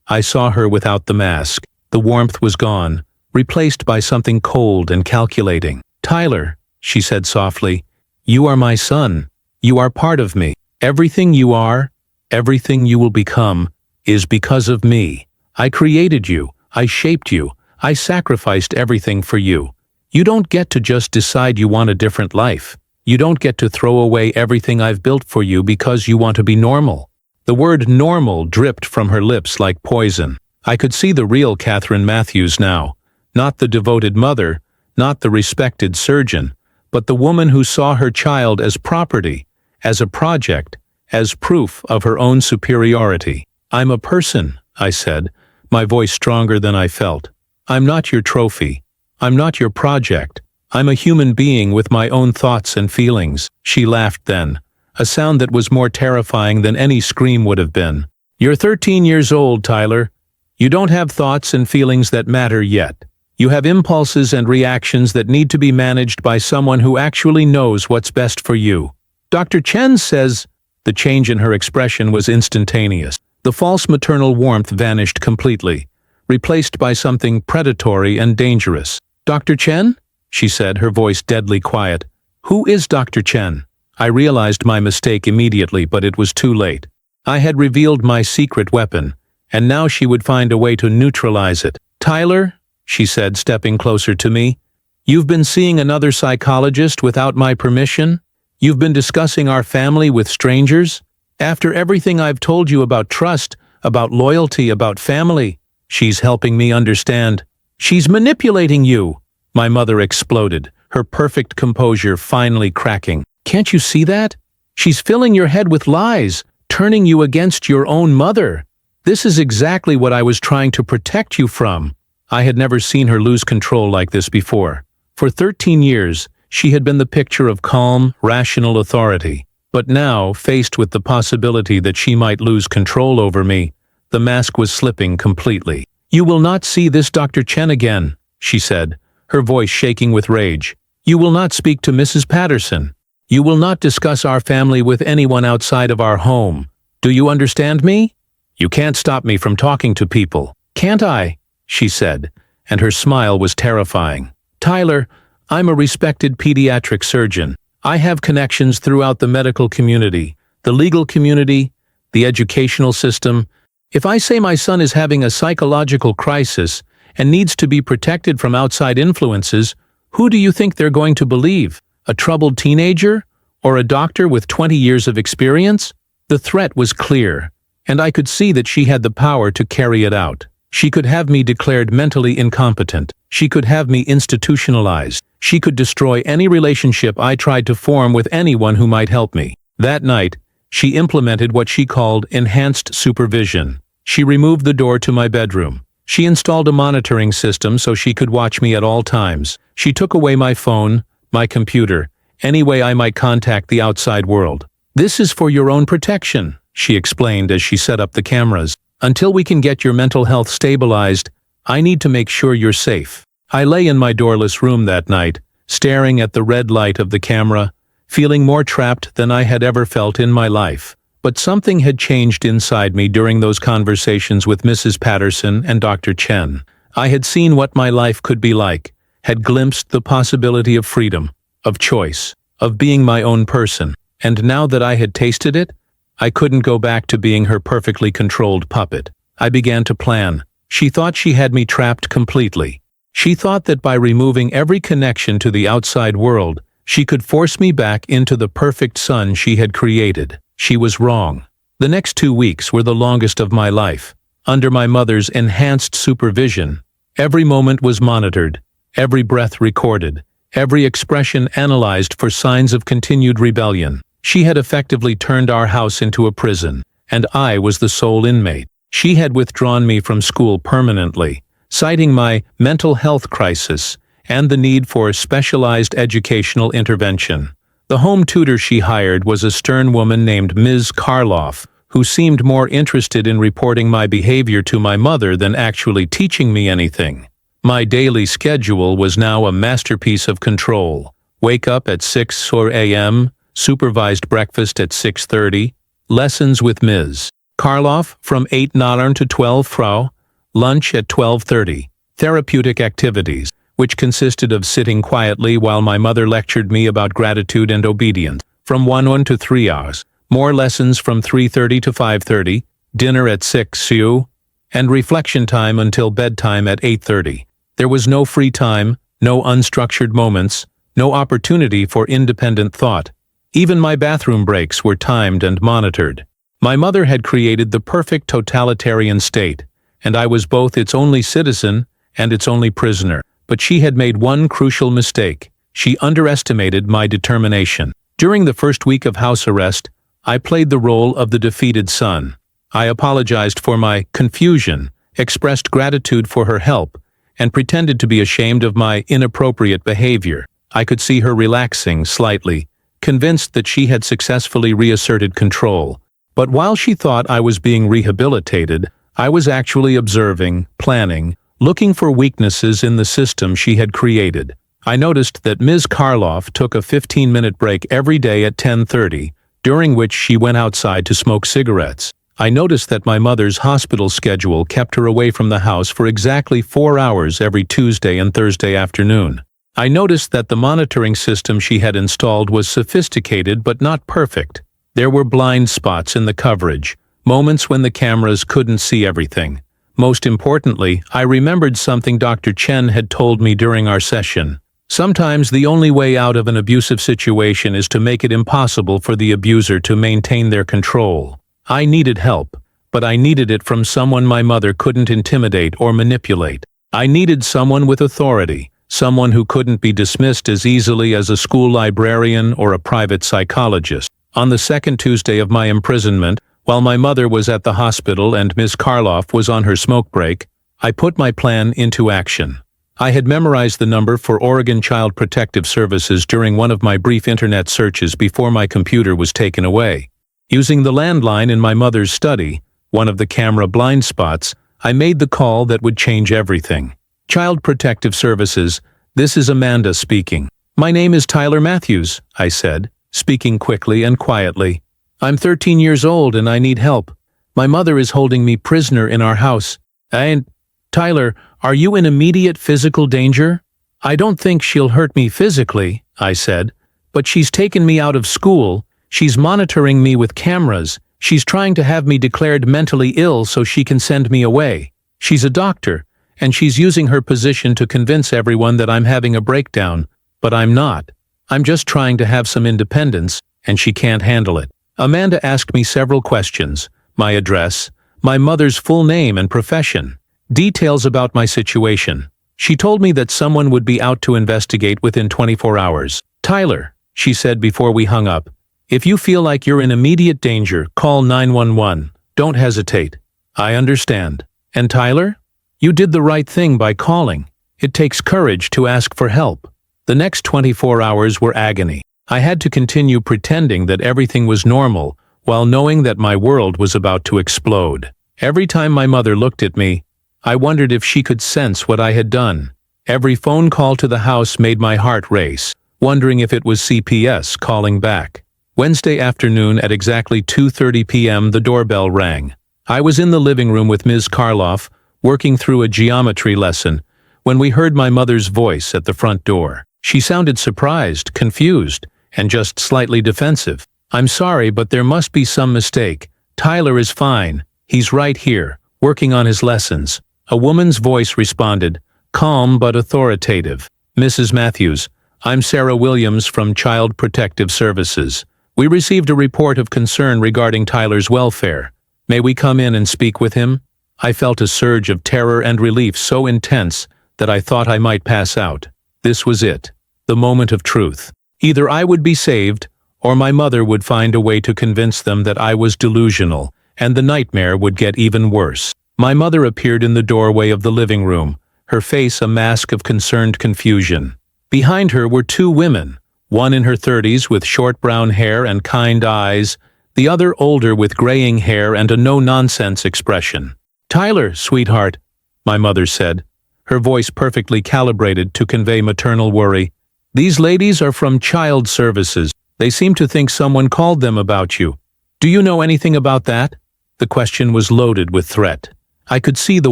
I saw her without the mask. The warmth was gone, replaced by something cold and calculating. "Tyler," she said softly, "you are my son. You are part of me. Everything you are, everything you will become, is because of me. I created you. I shaped you. I sacrificed everything for you. You don't get to just decide you want a different life. You don't get to throw away everything I've built for you because you want to be normal." The word normal dripped from her lips like poison. I could see the real Catherine Matthews now. Not the devoted mother, not the respected surgeon, but the woman who saw her child as property, as a project, as proof of her own superiority. "I'm a person," I said, my voice stronger than I felt. "I'm not your trophy. I'm not your project. I'm a human being with my own thoughts and feelings." She laughed then, a sound that was more terrifying than any scream would have been. "You're 13 years old, Tyler. You don't have thoughts and feelings that matter yet. You have impulses and reactions that need to be managed by someone who actually knows what's best for you. Dr. Chen says—" The change in her expression was instantaneous. The false maternal warmth vanished completely, replaced by something predatory and dangerous. "Dr. Chen?" she said, her voice deadly quiet. "Who is Dr. Chen?" I realized my mistake immediately, but it was too late. I had revealed my secret weapon, and now she would find a way to neutralize it. "Tyler," she said, stepping closer to me, "you've been seeing another psychologist without my permission? You've been discussing our family with strangers? After everything I've told you about trust, about loyalty, about family?" "She's helping me understand." "She's manipulating you!" My mother exploded, her perfect composure finally cracking. "Can't you see that? She's filling your head with lies, turning you against your own mother. This is exactly what I was trying to protect you from." I had never seen her lose control like this before. For 13 years, she had been the picture of calm, rational authority. But now, faced with the possibility that she might lose control over me, the mask was slipping completely. "You will not see this Dr. Chen again," she said, her voice shaking with rage. "You will not speak to Mrs. Patterson. You will not discuss our family with anyone outside of our home. Do you understand me? You can't stop me from talking to people." "Can't I?" she said, and her smile was terrifying. "Tyler, I'm a respected pediatric surgeon. I have connections throughout the medical community, the legal community, the educational system. If I say my son is having a psychological crisis and needs to be protected from outside influences, who do you think they're going to believe? A troubled teenager? Or a doctor with 20 years of experience?" The threat was clear, and I could see that she had the power to carry it out. She could have me declared mentally incompetent. She could have me institutionalized. She could destroy any relationship I tried to form with anyone who might help me. That night, she implemented what she called enhanced supervision. She removed the door to my bedroom. She installed a monitoring system so she could watch me at all times. She took away my phone, my computer, any way I might contact the outside world. "This is for your own protection," she explained as she set up the cameras. "Until we can get your mental health stabilized, I need to make sure you're safe." I lay in my doorless room that night, staring at the red light of the camera, feeling more trapped than I had ever felt in my life. But something had changed inside me during those conversations with Mrs. Patterson and Dr. Chen. I had seen what my life could be like, had glimpsed the possibility of freedom, of choice, of being my own person. And now that I had tasted it, I couldn't go back to being her perfectly controlled puppet. I began to plan. She thought she had me trapped completely. She thought that by removing every connection to the outside world, she could force me back into the perfect son she had created. She was wrong. The next 2 weeks were the longest of my life. Under my mother's enhanced supervision, every moment was monitored, every breath recorded, every expression analyzed for signs of continued rebellion. She had effectively turned our house into a prison, and I was the sole inmate. She had withdrawn me from school permanently, citing my mental health crisis and the need for specialized educational intervention. The home tutor she hired was a stern woman named Ms. Karloff, who seemed more interested in reporting my behavior to my mother than actually teaching me anything. My daily schedule was now a masterpiece of control. Wake up at 6 a.m., supervised breakfast at 6:30, lessons with Ms. Karloff from 8 Nalern to 12 Frau, lunch at 12:30, therapeutic activities, which consisted of sitting quietly while my mother lectured me about gratitude and obedience, from 1 to 3 hours, more lessons from 3:30 to 5:30, dinner at 6 u, and reflection time until bedtime at 8:30. There was no free time, no unstructured moments, no opportunity for independent thought. Even my bathroom breaks were timed and monitored. My mother had created the perfect totalitarian state, and I was both its only citizen and its only prisoner. But she had made one crucial mistake. She underestimated my determination. During the first week of house arrest, I played the role of the defeated son. I apologized for my confusion, expressed gratitude for her help, and pretended to be ashamed of my inappropriate behavior. I could see her relaxing slightly, convinced that she had successfully reasserted control. But while she thought I was being rehabilitated, I was actually observing, planning, looking for weaknesses in the system she had created. I noticed that Ms. Karloff took a 15-minute break every day at 10:30, during which she went outside to smoke cigarettes. I noticed that my mother's hospital schedule kept her away from the house for exactly 4 hours every Tuesday and Thursday afternoon. I noticed that the monitoring system she had installed was sophisticated but not perfect. There were blind spots in the coverage, moments when the cameras couldn't see everything. Most importantly, I remembered something Dr. Chen had told me during our session. Sometimes the only way out of an abusive situation is to make it impossible for the abuser to maintain their control. I needed help, but I needed it from someone my mother couldn't intimidate or manipulate. I needed someone with authority, someone who couldn't be dismissed as easily as a school librarian or a private psychologist. On the second Tuesday of my imprisonment, while my mother was at the hospital and Ms. Karloff was on her smoke break, I put my plan into action. I had memorized the number for Oregon Child Protective Services during one of my brief internet searches before my computer was taken away. Using the landline in my mother's study, one of the camera blind spots, I made the call that would change everything. Child Protective Services, this is Amanda speaking. My name is Tyler Matthews, I said, speaking quickly and quietly. I'm 13 years old and I need help. My mother is holding me prisoner in our house. And, Tyler, are you in immediate physical danger? I don't think she'll hurt me physically, I said, but she's taken me out of school. She's monitoring me with cameras. She's trying to have me declared mentally ill so she can send me away. She's a doctor, and she's using her position to convince everyone that I'm having a breakdown, but I'm not. I'm just trying to have some independence, and she can't handle it. Amanda asked me several questions, my address, my mother's full name and profession, details about my situation. She told me that someone would be out to investigate within 24 hours. Tyler, she said before we hung up, if you feel like you're in immediate danger, call 911. Don't hesitate. I understand. And Tyler? You did the right thing by calling. It takes courage to ask for help. The next 24 hours were agony. I had to continue pretending that everything was normal, while knowing that my world was about to explode. Every time my mother looked at me, I wondered if she could sense what I had done. Every phone call to the house made my heart race, wondering if it was CPS calling back. Wednesday afternoon at exactly 2:30 p.m. the doorbell rang. I was in the living room with Ms. Karloff, working through a geometry lesson, when we heard my mother's voice at the front door. She sounded surprised, confused, and just slightly defensive. I'm sorry, but there must be some mistake. Tyler is fine. He's right here, working on his lessons. A woman's voice responded, calm but authoritative. Mrs. Matthews, I'm Sarah Williams from Child Protective Services. We received a report of concern regarding Tyler's welfare. May we come in and speak with him? I felt a surge of terror and relief so intense that I thought I might pass out. This was it. The moment of truth. Either I would be saved, or my mother would find a way to convince them that I was delusional, and the nightmare would get even worse. My mother appeared in the doorway of the living room, her face a mask of concerned confusion. Behind her were two women, one in her 30s with short brown hair and kind eyes, the other older with graying hair and a no-nonsense expression. "Tyler, sweetheart," my mother said, her voice perfectly calibrated to convey maternal worry. "These ladies are from Child Services. They seem to think someone called them about you. Do you know anything about that?" The question was loaded with threat. I could see the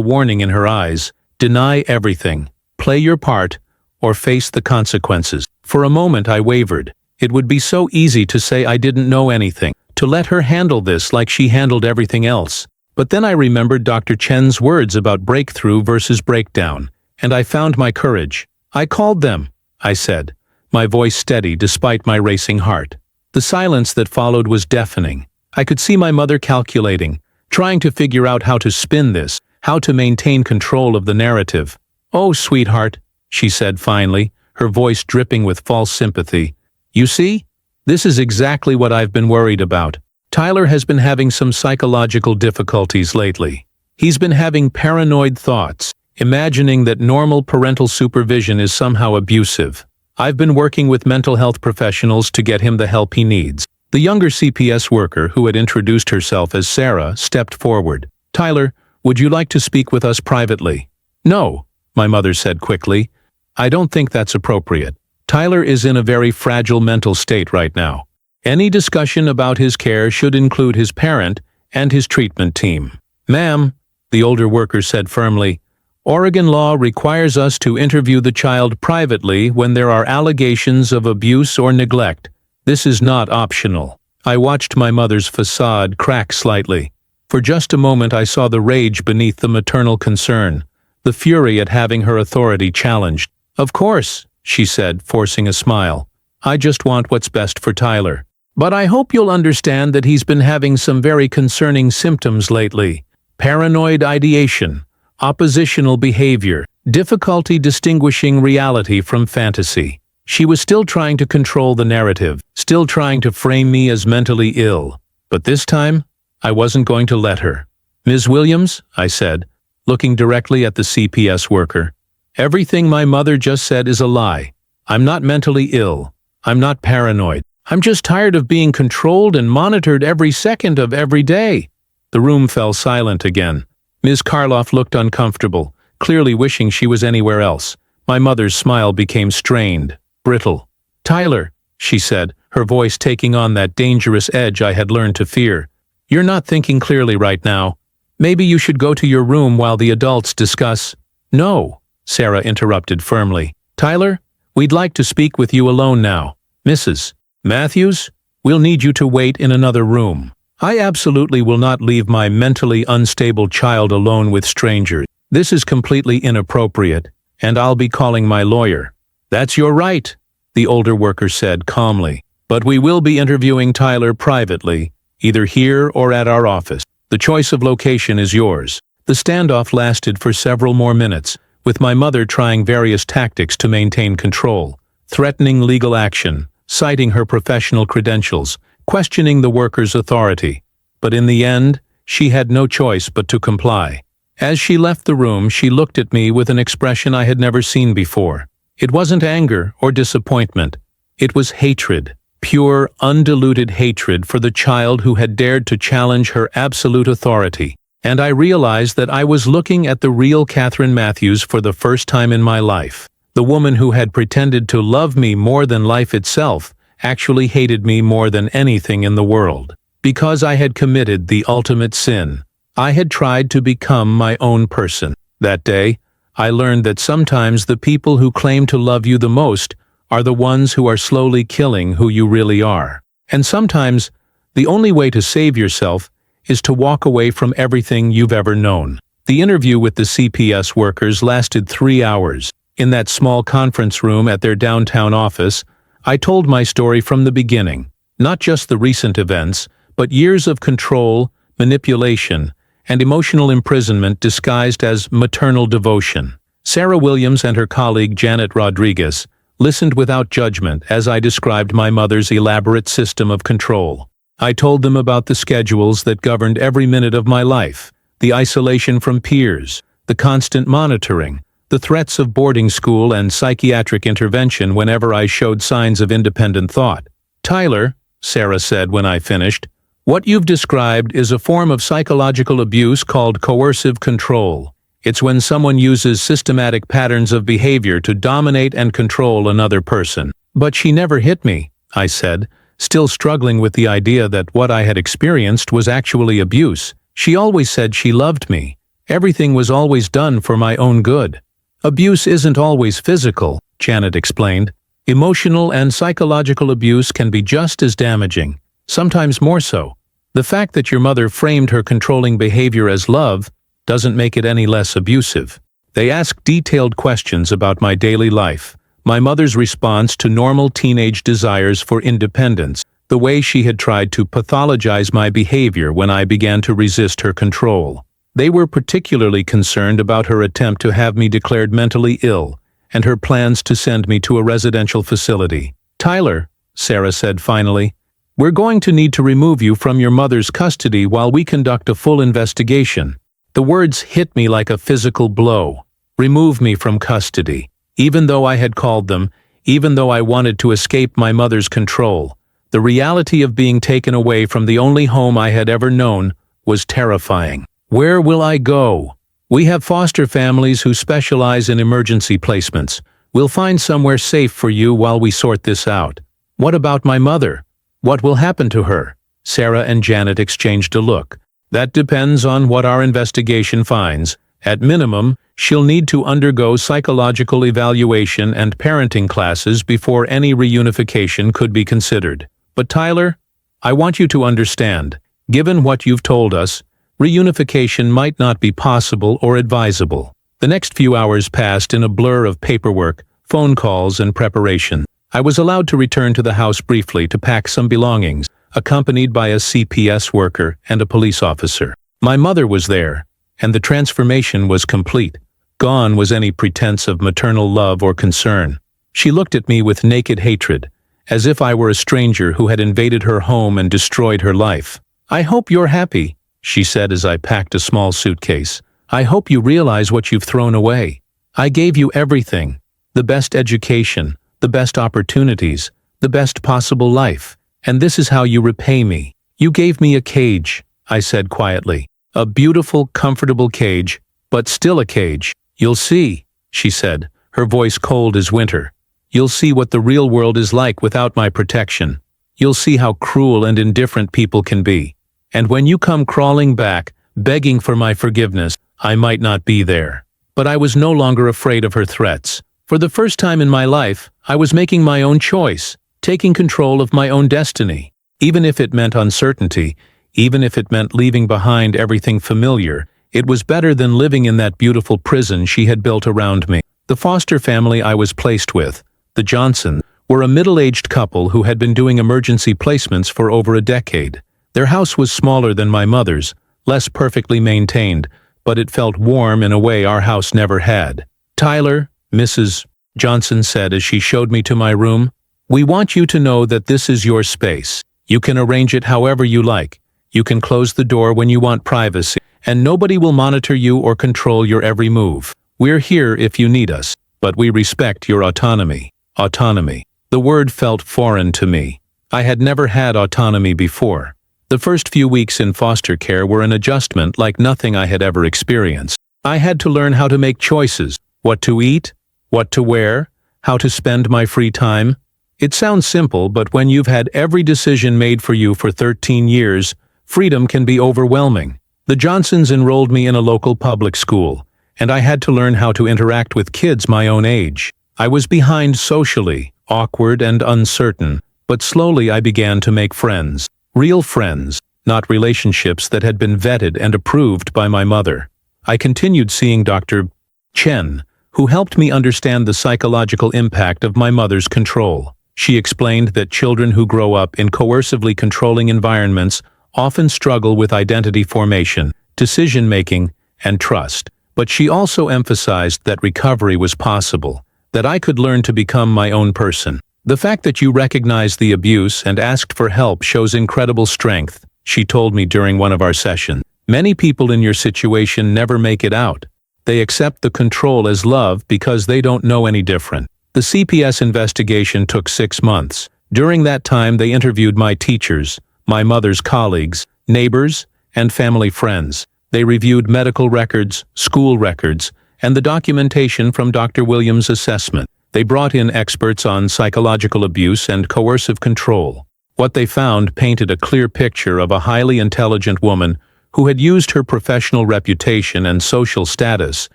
warning in her eyes. Deny everything. Play your part, or face the consequences. For a moment I wavered. It would be so easy to say I didn't know anything, to let her handle this like she handled everything else. But then I remembered Dr. Chen's words about breakthrough versus breakdown, and I found my courage. "I called them," I said, my voice steady despite my racing heart. The silence that followed was deafening. I could see my mother calculating, trying to figure out how to spin this, how to maintain control of the narrative. "Oh, sweetheart," she said finally, her voice dripping with false sympathy. "You see? This is exactly what I've been worried about. Tyler has been having some psychological difficulties lately. He's been having paranoid thoughts, imagining that normal parental supervision is somehow abusive. I've been working with mental health professionals to get him the help he needs." The younger CPS worker, who had introduced herself as Sarah, stepped forward. "Tyler, would you like to speak with us privately?" "No," my mother said quickly. "I don't think that's appropriate. Tyler is in a very fragile mental state right now. Any discussion about his care should include his parent and his treatment team." "Ma'am," the older worker said firmly, "Oregon law requires us to interview the child privately when there are allegations of abuse or neglect. This is not optional." I watched my mother's facade crack slightly. For just a moment I saw the rage beneath the maternal concern, the fury at having her authority challenged. "Of course," she said, forcing a smile. "I just want what's best for Tyler. But I hope you'll understand that he's been having some very concerning symptoms lately. Paranoid ideation, oppositional behavior, difficulty distinguishing reality from fantasy." She was still trying to control the narrative, still trying to frame me as mentally ill. But this time, I wasn't going to let her. "Ms. Williams," I said, looking directly at the CPS worker, "everything my mother just said is a lie. I'm not mentally ill. I'm not paranoid. I'm just tired of being controlled and monitored every second of every day." The room fell silent again. Ms. Karloff looked uncomfortable, clearly wishing she was anywhere else. My mother's smile became strained, brittle. "Tyler," she said, her voice taking on that dangerous edge I had learned to fear, "you're not thinking clearly right now. Maybe you should go to your room while the adults discuss." "No," Sarah interrupted firmly. "Tyler, we'd like to speak with you alone now. Mrs. Matthews, we'll need you to wait in another room. I absolutely will not leave my mentally unstable child alone with strangers. This is completely inappropriate, and I'll be calling my lawyer." "That's your right," the older worker said calmly. "But we will be interviewing Tyler privately, either here or at our office. The choice of location is yours." The standoff lasted for several more minutes, with my mother trying various tactics to maintain control, threatening legal action, citing her professional credentials, questioning the worker's authority. But in the end, she had no choice but to comply. As she left the room, she looked at me with an expression I had never seen before. It wasn't anger or disappointment. It was hatred, pure, undiluted hatred for the child who had dared to challenge her absolute authority. And I realized that I was looking at the real Catherine Matthews for the first time in my life. The woman who had pretended to love me more than life itself actually hated me more than anything in the world. Because I had committed the ultimate sin. I had tried to become my own person. That day, I learned that sometimes the people who claim to love you the most are the ones who are slowly killing who you really are. And sometimes, the only way to save yourself is to walk away from everything you've ever known. The interview with the CPS workers lasted 3 hours. In that small conference room at their downtown office, I told my story from the beginning. Not just the recent events, but years of control, manipulation, and emotional imprisonment disguised as maternal devotion. Sarah Williams and her colleague Janet Rodriguez listened without judgment as I described my mother's elaborate system of control. I told them about the schedules that governed every minute of my life, the isolation from peers, the constant monitoring, the threats of boarding school and psychiatric intervention whenever I showed signs of independent thought. "Tyler," Sarah said when I finished, "what you've described is a form of psychological abuse called coercive control. It's when someone uses systematic patterns of behavior to dominate and control another person." "But she never hit me," I said, still struggling with the idea that what I had experienced was actually abuse. "She always said she loved me. Everything was always done for my own good." "Abuse isn't always physical," Janet explained. "Emotional and psychological abuse can be just as damaging, sometimes more so. The fact that your mother framed her controlling behavior as love doesn't make it any less abusive." They asked detailed questions about my daily life, my mother's response to normal teenage desires for independence, the way she had tried to pathologize my behavior when I began to resist her control. They were particularly concerned about her attempt to have me declared mentally ill and her plans to send me to a residential facility. "Tyler," Sarah said finally, "we're going to need to remove you from your mother's custody while we conduct a full investigation." The words hit me like a physical blow. Remove me from custody. Even though I had called them, even though I wanted to escape my mother's control, the reality of being taken away from the only home I had ever known was terrifying. "Where will I go? We have foster families who specialize in emergency placements. We'll find somewhere safe for you while we sort this out." "What about my mother? What will happen to her?" Sarah and Janet exchanged a look. "That depends on what our investigation finds. At minimum, she'll need to undergo psychological evaluation and parenting classes before any reunification could be considered. But Tyler, I want you to understand, given what you've told us, reunification might not be possible or advisable." The next few hours passed in a blur of paperwork, phone calls, and preparation. I was allowed to return to the house briefly to pack some belongings, accompanied by a CPS worker and a police officer. My mother was there, and the transformation was complete. Gone was any pretense of maternal love or concern. She looked at me with naked hatred, as if I were a stranger who had invaded her home and destroyed her life. "I hope you're happy," she said as I packed a small suitcase. "I hope you realize what you've thrown away. I gave you everything, the best education, the best opportunities, the best possible life, and this is how you repay me. You gave me a cage," I said quietly. "A beautiful, comfortable cage, but still a cage. You'll see," she said, her voice cold as winter. "You'll see what the real world is like without my protection. You'll see how cruel and indifferent people can be. And when you come crawling back, begging for my forgiveness, I might not be there." But I was no longer afraid of her threats. For the first time in my life, I was making my own choice, taking control of my own destiny. Even if it meant uncertainty, even if it meant leaving behind everything familiar, it was better than living in that beautiful prison she had built around me. The foster family I was placed with, the Johnsons, were a middle-aged couple who had been doing emergency placements for over a decade. Their house was smaller than my mother's, less perfectly maintained, but it felt warm in a way our house never had. "Tyler," Mrs. Johnson said as she showed me to my room, "we want you to know that this is your space. You can arrange it however you like. You can close the door when you want privacy, and nobody will monitor you or control your every move. We're here if you need us, but we respect your autonomy." Autonomy. The word felt foreign to me. I had never had autonomy before. The first few weeks in foster care were an adjustment like nothing I had ever experienced. I had to learn how to make choices, what to eat, what to wear, how to spend my free time. It sounds simple, but when you've had every decision made for you for 13 years, freedom can be overwhelming. The Johnsons enrolled me in a local public school, and I had to learn how to interact with kids my own age. I was behind socially, awkward and uncertain, but slowly I began to make friends. Real friends, not relationships that had been vetted and approved by my mother. I continued seeing Dr. Chen, who helped me understand the psychological impact of my mother's control. She explained that children who grow up in coercively controlling environments often struggle with identity formation, decision-making, and trust. But she also emphasized that recovery was possible, that I could learn to become my own person. The fact that you recognized the abuse and asked for help shows incredible strength, she told me during one of our sessions. Many people in your situation never make it out. They accept the control as love because they don't know any different. The CPS investigation took 6 months. During that time, they interviewed my teachers, my mother's colleagues, neighbors, and family friends. They reviewed medical records, school records, and the documentation from Dr. Williams' assessment. They brought in experts on psychological abuse and coercive control. What they found painted a clear picture of a highly intelligent woman who had used her professional reputation and social status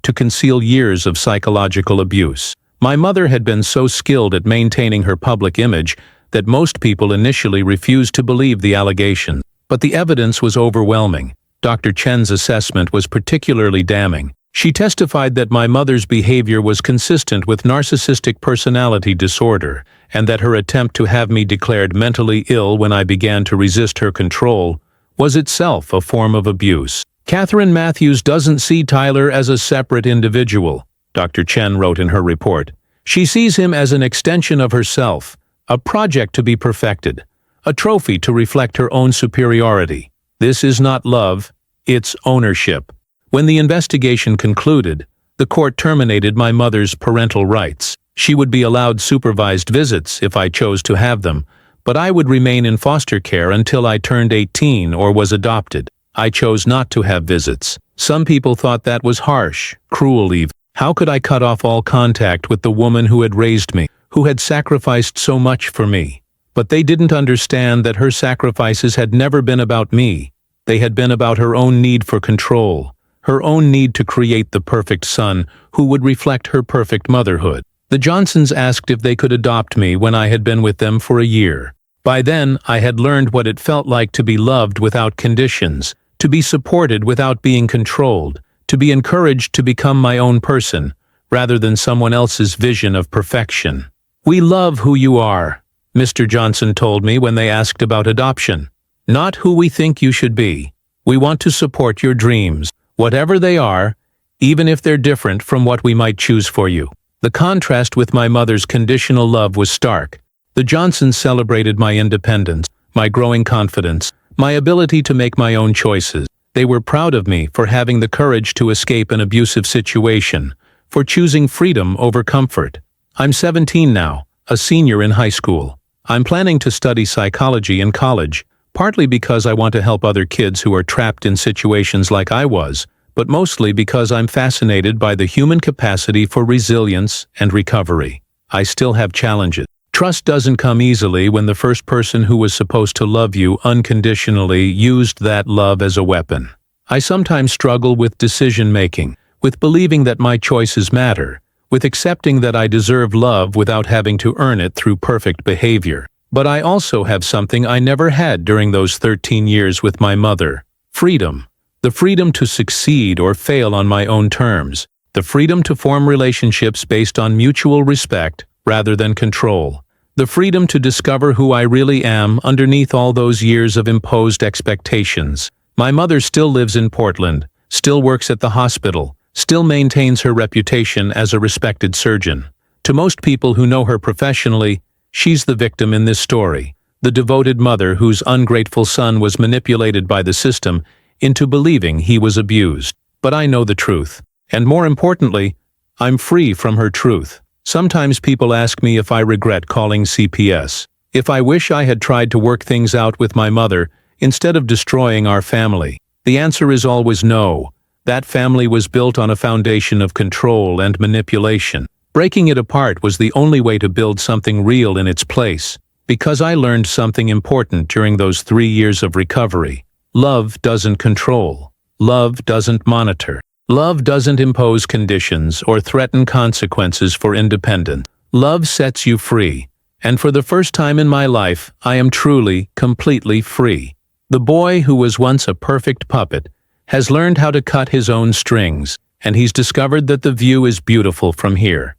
to conceal years of psychological abuse. My mother had been so skilled at maintaining her public image that most people initially refused to believe the allegations. But the evidence was overwhelming. Dr. Chen's assessment was particularly damning. She testified that my mother's behavior was consistent with narcissistic personality disorder, and that her attempt to have me declared mentally ill when I began to resist her control was itself a form of abuse. Catherine Matthews doesn't see Tyler as a separate individual, Dr. Chen wrote in her report. She sees him as an extension of herself, a project to be perfected, a trophy to reflect her own superiority. This is not love, it's ownership. When the investigation concluded, the court terminated my mother's parental rights. She would be allowed supervised visits if I chose to have them, but I would remain in foster care until I turned 18 or was adopted. I chose not to have visits. Some people thought that was harsh, cruel even. How could I cut off all contact with the woman who had raised me, who had sacrificed so much for me? But they didn't understand that her sacrifices had never been about me. They had been about her own need for control, her own need to create the perfect son who would reflect her perfect motherhood. The Johnsons asked if they could adopt me when I had been with them for a year. By then, I had learned what it felt like to be loved without conditions, to be supported without being controlled, to be encouraged to become my own person, rather than someone else's vision of perfection. "We love who you are," Mr. Johnson told me when they asked about adoption. "Not who we think you should be. We want to support your dreams, whatever they are, even if they're different from what we might choose for you." The contrast with my mother's conditional love was stark. The Johnsons celebrated my independence, my growing confidence, my ability to make my own choices. They were proud of me for having the courage to escape an abusive situation, for choosing freedom over comfort. I'm 17 now, a senior in high school. I'm planning to study psychology in college, partly because I want to help other kids who are trapped in situations like I was, but mostly because I'm fascinated by the human capacity for resilience and recovery. I still have challenges. Trust doesn't come easily when the first person who was supposed to love you unconditionally used that love as a weapon. I sometimes struggle with decision-making, with believing that my choices matter, with accepting that I deserve love without having to earn it through perfect behavior. But I also have something I never had during those 13 years with my mother: freedom. The freedom to succeed or fail on my own terms. The freedom to form relationships based on mutual respect rather than control. The freedom to discover who I really am underneath all those years of imposed expectations. My mother still lives in Portland, still works at the hospital, still maintains her reputation as a respected surgeon. To most people who know her professionally, she's the victim in this story, the devoted mother whose ungrateful son was manipulated by the system into believing he was abused. But I know the truth. And more importantly, I'm free from her truth. Sometimes people ask me if I regret calling CPS, if I wish I had tried to work things out with my mother instead of destroying our family. The answer is always no. That family was built on a foundation of control and manipulation. Breaking it apart was the only way to build something real in its place, because I learned something important during those 3 years of recovery. Love doesn't control. Love doesn't monitor. Love doesn't impose conditions or threaten consequences for independence. Love sets you free. And for the first time in my life, I am truly, completely free. The boy who was once a perfect puppet has learned how to cut his own strings, and he's discovered that the view is beautiful from here.